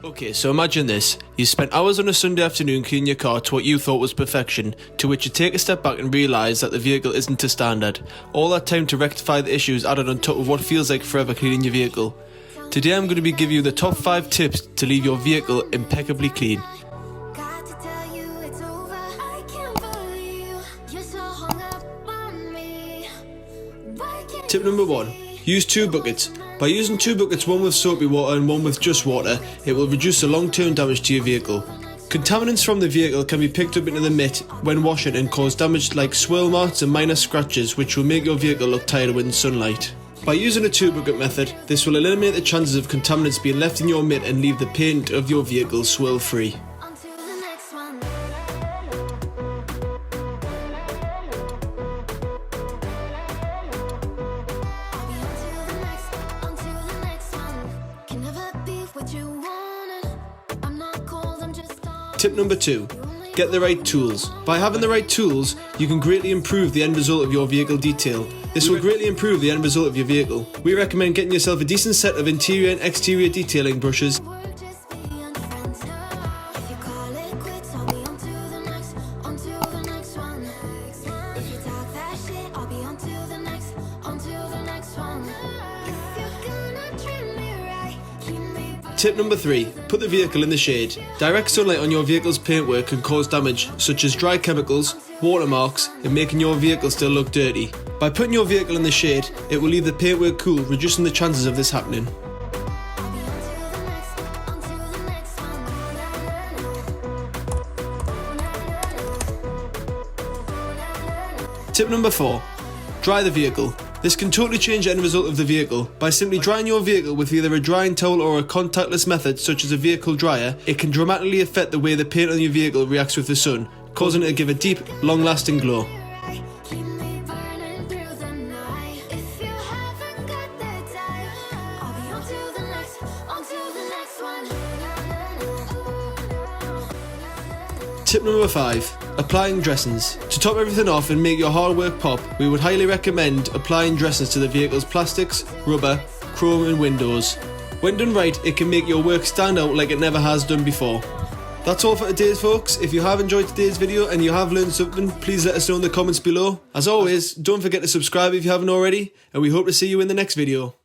Okay, so imagine this. You spent hours on a Sunday afternoon cleaning your car to what you thought was perfection, to which you take a step back and realise that the vehicle isn't to standard. All that time to rectify the issues added on top of what feels like forever cleaning your vehicle. Today I'm going to be giving you the top 5 tips to leave your vehicle impeccably clean. Tip number 1. Use 2 buckets. By using 2 buckets, one with soapy water and one with just water, it will reduce the long-term damage to your vehicle. Contaminants from the vehicle can be picked up into the mitt when washing and cause damage like swirl marks and minor scratches, which will make your vehicle look tired in sunlight. By using a 2 bucket method, this will eliminate the chances of contaminants being left in your mitt and leave the paint of your vehicle swirl free. Tip number 2. Get the right tools. By having the right tools, you can greatly improve the end result of your vehicle detail. This will greatly improve the end result of your vehicle. We recommend getting yourself a decent set of interior and exterior detailing brushes, Tip number 3. Put the vehicle in the shade. Direct sunlight on your vehicle's paintwork can cause damage, such as dry chemicals, watermarks, and making your vehicle still look dirty. By putting your vehicle in the shade, it will leave the paintwork cool, reducing the chances of this happening. Tip number 4. Dry the vehicle. This can totally change the end result of the vehicle. By simply drying your vehicle with either a drying towel or a contactless method such as a vehicle dryer, it can dramatically affect the way the paint on your vehicle reacts with the sun, causing it to give a deep, long-lasting glow. Tip number 5. Applying dressings. To top everything off and make your hard work pop, we would highly recommend applying dressings to the vehicle's plastics, rubber, chrome and windows. When done right, it can make your work stand out like it never has done before. That's all for today, folks. If you have enjoyed today's video and you have learned something, please let us know in the comments below. As always, don't forget to subscribe if you haven't already, and we hope to see you in the next video.